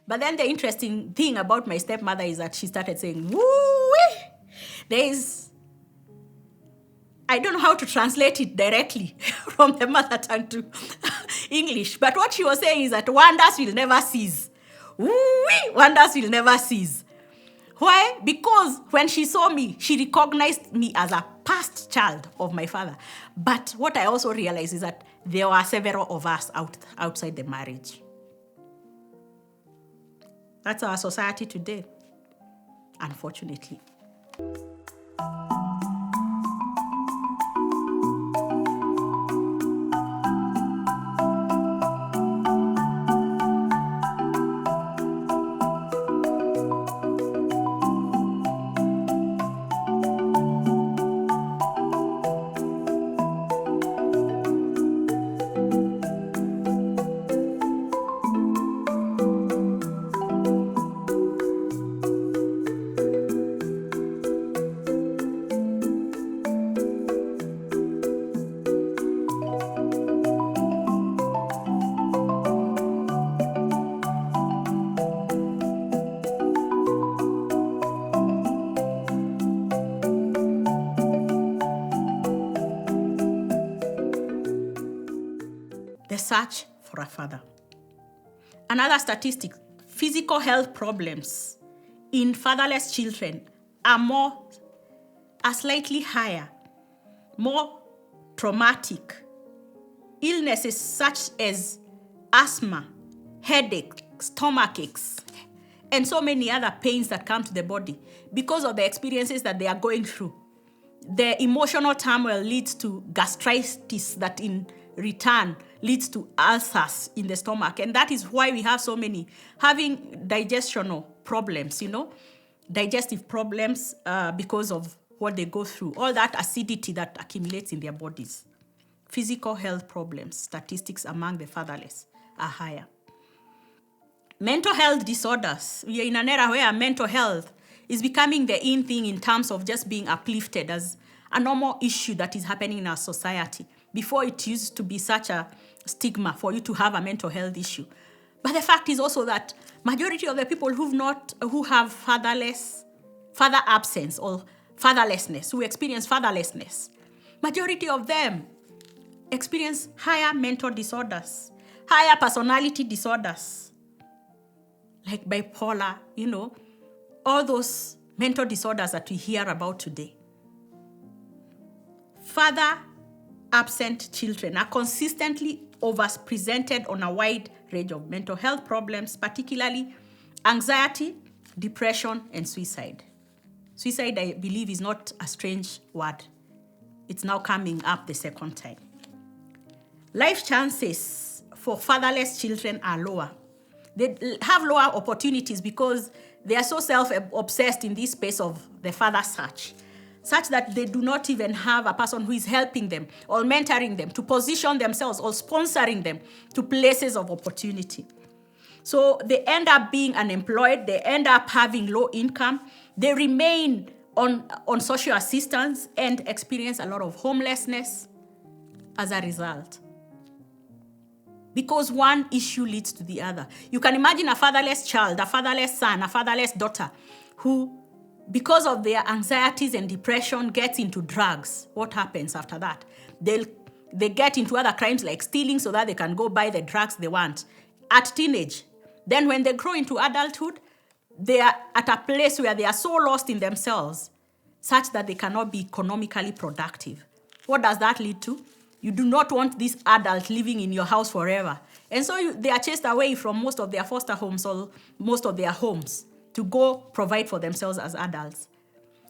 But then the interesting thing about my stepmother is that she started saying, woo-wee! I don't know how to translate it directly from the mother tongue to English. But what she was saying is that wonders will never cease. Woo-wee! Wonders will never cease. Why? Because when she saw me, she recognized me as a past child of my father. But what I also realized is that there were several of us outside the marriage. That's our society today, unfortunately. The search for a father. Another statistic, physical health problems in fatherless children are slightly higher, more traumatic. Illnesses such as asthma, headache, stomach aches, and so many other pains that come to the body because of the experiences that they are going through. The emotional turmoil leads to gastritis that in return leads to ulcers in the stomach. And that is why we have so many having digestional problems, digestive problems because of what they go through, all that acidity that accumulates in their bodies. Physical health problems, statistics among the fatherless are higher. Mental health disorders. We are in an era where mental health is becoming the in thing in terms of just being uplifted as a normal issue that is happening in our society. Before, it used to be such a stigma for you to have a mental health issue. But the fact is also that majority of the people who have father absence or fatherlessness, who experience fatherlessness, majority of them experience higher mental disorders, higher personality disorders, like bipolar, all those mental disorders that we hear about today. Father-absent children are consistently overrepresented on a wide range of mental health problems, particularly anxiety, depression, and suicide. Suicide, I believe, is not a strange word. It's now coming up the second time. Life chances for fatherless children are lower. They have lower opportunities because they are so self-obsessed in this space of the father search, such that they do not even have a person who is helping them or mentoring them to position themselves or sponsoring them to places of opportunity. So they end up being unemployed, they end up having low income, they remain on social assistance and experience a lot of homelessness as a result. Because one issue leads to the other. You can imagine a fatherless child, a fatherless son, a fatherless daughter who, because of their anxieties and depression, gets into drugs. What happens after that? They get into other crimes like stealing so that they can go buy the drugs they want at teenage. Then when they grow into adulthood, they are at a place where they are so lost in themselves such that they cannot be economically productive. What does that lead to? You do not want this adult living in your house forever. And so they are chased away from most of their foster homes or most of their homes to go provide for themselves as adults.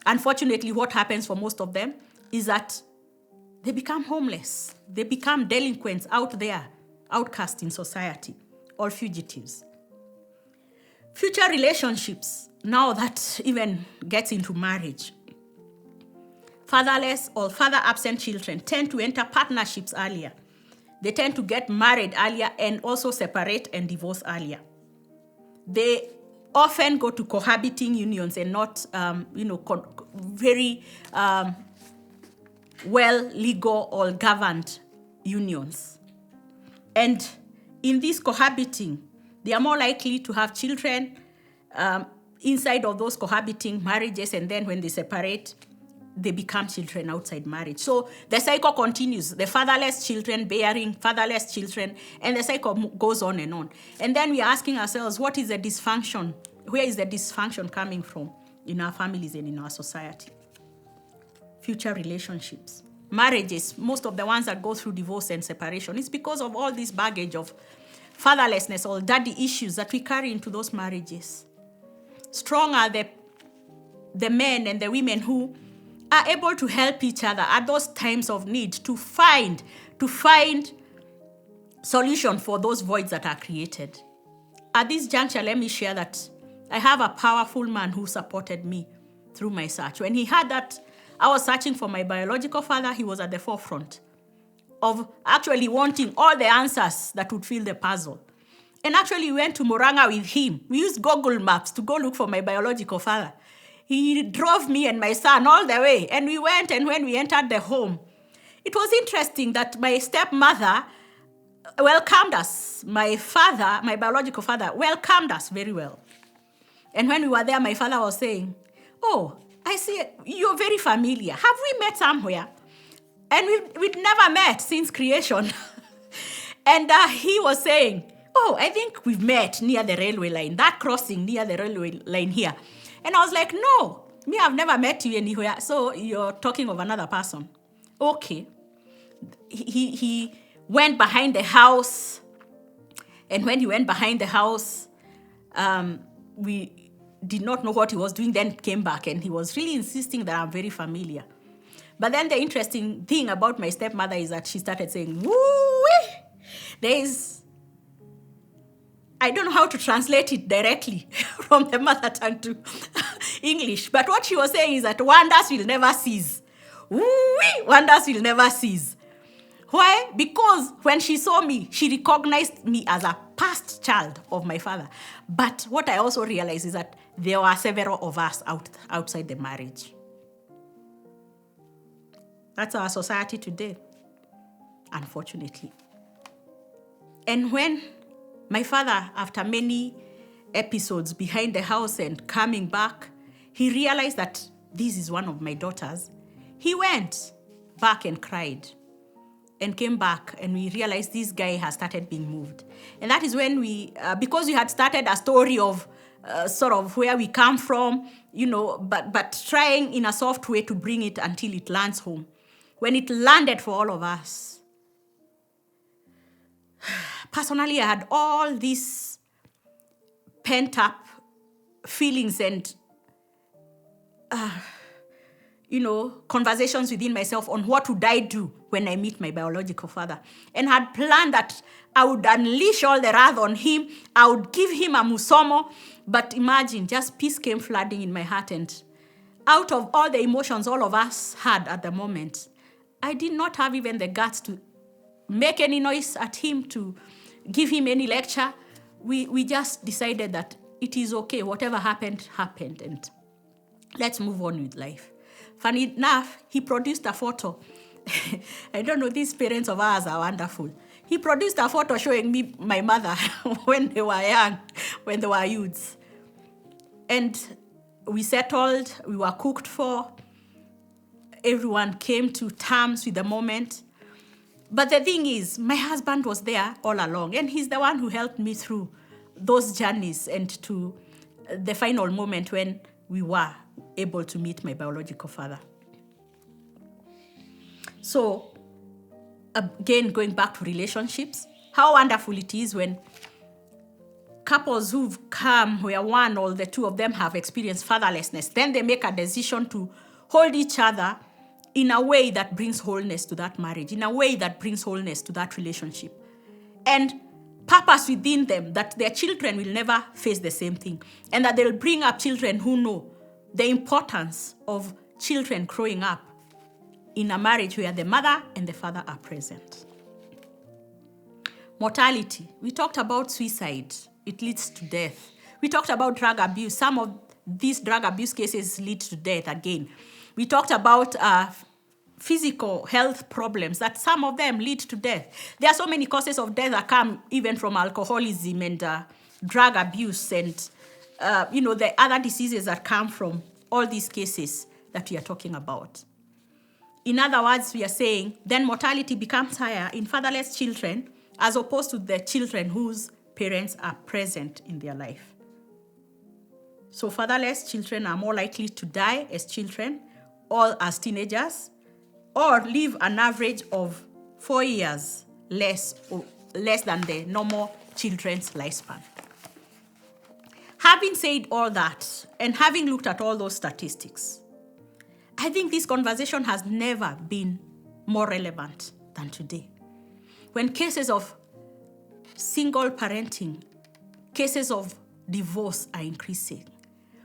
Unfortunately, what happens for most of them is that they become homeless. They become delinquents out there, outcast in society, or fugitives. Future relationships, now that even gets into marriage. Fatherless or father-absent children tend to enter partnerships earlier. They tend to get married earlier and also separate and divorce earlier. They often go to cohabiting unions and not, very well legal or governed unions. And in this cohabiting, They are more likely to have children inside of those cohabiting marriages, and then when they separate, they become children outside marriage. So the cycle continues. The fatherless children bearing fatherless children, and the cycle goes on and on. And then we are asking ourselves, what is the dysfunction? Where is the dysfunction coming from in our families and in our society? Future relationships. Marriages, most of the ones that go through divorce and separation, is because of all this baggage of fatherlessness or daddy issues that we carry into those marriages. Strong are the men and the women who are able to help each other at those times of need to find solution for those voids that are created. At this juncture, let me share that I have a powerful man who supported me through my search. When he heard that I was searching for my biological father, he was at the forefront of actually wanting all the answers that would fill the puzzle. And actually went to Murang'a with him. We used Google Maps to go look for my biological father. He drove me and my son all the way. And we went, and when we entered the home, it was interesting that my stepmother welcomed us. My father, my biological father, welcomed us very well. And when we were there, my father was saying, "Oh, I see, you're very familiar. Have we met somewhere?" And we'd never met since creation. And he was saying, "Oh, I think we've met near the railway line, that crossing near the railway line here." And I was like, "No, me, I've never met you anywhere. So you're talking of another person." Okay. He went behind the house. And when he went behind the house, we did not know what he was doing, then came back. And he was really insisting that I'm very familiar. But then the interesting thing about my stepmother is that she started saying, "Woo-wee!" I don't know how to translate it directly from the mother tongue to English. But what she was saying is that wonders will never cease. Woo-wee! Wonders will never cease. Why? Because when she saw me, she recognized me as a past child of my father. But what I also realized is that there were several of us outside the marriage. That's our society today, unfortunately. And when my father, after many episodes behind the house and coming back, he realized that this is one of my daughters. He went back and cried and came back, and we realized this guy has started being moved. And that is when because we had started a story of sort of where we come from, but trying in a soft way to bring it until it lands home. When it landed for all of us, personally, I had all these pent-up feelings and, conversations within myself on what would I do when I meet my biological father. And had planned that I would unleash all the wrath on him. I would give him a musomo. But imagine, just peace came flooding in my heart. And out of all the emotions all of us had at the moment, I did not have even the guts to make any noise at him, to give him any lecture. We just decided that it is okay. Whatever happened, happened. And let's move on with life. Funny enough, he produced a photo. I don't know, these parents of ours are wonderful. He produced a photo showing me my mother when they were young, when they were youths. And we settled, we were cooked for. Everyone came to terms with the moment. But the thing is, my husband was there all along, and he's the one who helped me through those journeys and to the final moment when we were able to meet my biological father. So, again, going back to relationships, how wonderful it is when couples who've come where one or the two of them have experienced fatherlessness, then they make a decision to hold each other in a way that brings wholeness to that marriage, in a way that brings wholeness to that relationship. And purpose within them that their children will never face the same thing, and that they'll bring up children who know the importance of children growing up in a marriage where the mother and the father are present. Mortality. We talked about suicide. It leads to death. We talked about drug abuse. Some of these drug abuse cases lead to death again. We talked about physical health problems, that some of them lead to death. There are so many causes of death that come even from alcoholism and drug abuse and, the other diseases that come from all these cases that we are talking about. In other words, we are saying then mortality becomes higher in fatherless children as opposed to the children whose parents are present in their life. So fatherless children are more likely to die as children or as teenagers, or live an average of 4 years less than the normal children's lifespan. Having said all that, and having looked at all those statistics, I think this conversation has never been more relevant than today. When cases of single parenting, cases of divorce are increasing,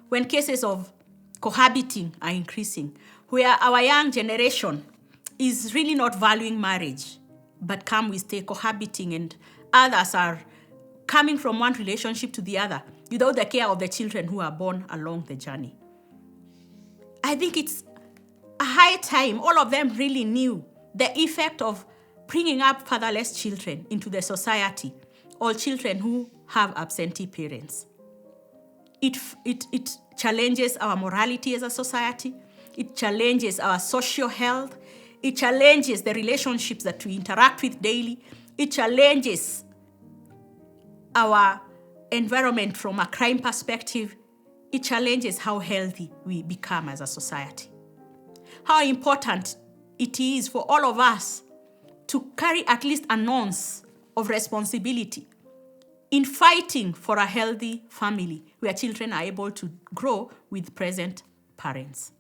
when cases of cohabiting are increasing, where our young generation is really not valuing marriage, but come we stay cohabiting, and others are coming from one relationship to the other without the care of the children who are born along the journey. I think it's a high time all of them really knew the effect of bringing up fatherless children into the society, or children who have absentee parents. It challenges our morality as a society. It challenges our social health. It challenges the relationships that we interact with daily. It challenges our environment from a crime perspective. It challenges how healthy we become as a society. How important it is for all of us to carry at least an ounce of responsibility in fighting for a healthy family where children are able to grow with present parents.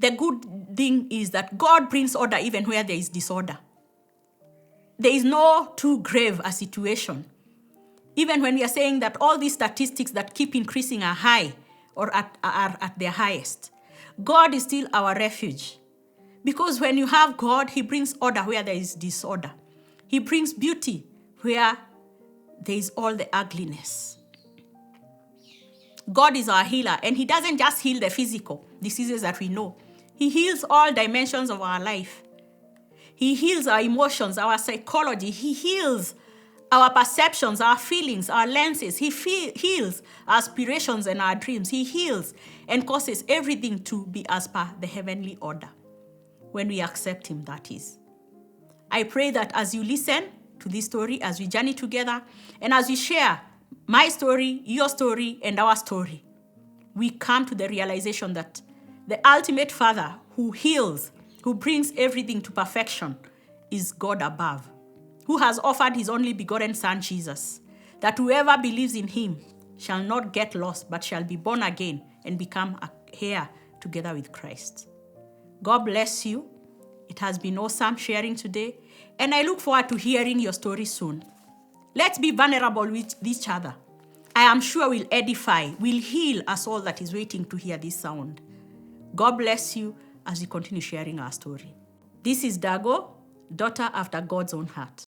The good thing is that God brings order even where there is disorder. There is no too grave a situation. Even when we are saying that all these statistics that keep increasing are high or are at their highest, God is still our refuge. Because when you have God, He brings order where there is disorder. He brings beauty where there is all the ugliness. God is our healer, and He doesn't just heal the physical diseases that we know. He heals all dimensions of our life. He heals our emotions, our psychology. He heals our perceptions, our feelings, our lenses. He heals our aspirations and our dreams. He heals and causes everything to be as per the heavenly order. When we accept Him, that is. I pray that as you listen to this story, as we journey together, and as we share my story, your story, and our story, we come to the realization that the ultimate Father who heals, who brings everything to perfection, is God above, who has offered His only begotten Son, Jesus, that whoever believes in Him shall not get lost, but shall be born again and become a heir together with Christ. God bless you. It has been awesome sharing today, and I look forward to hearing your story soon. Let's be vulnerable with each other. I am sure we'll edify, we'll heal us all that is waiting to hear this sound. God bless you as we continue sharing our story. This is daGoh, daughter after God's own heart.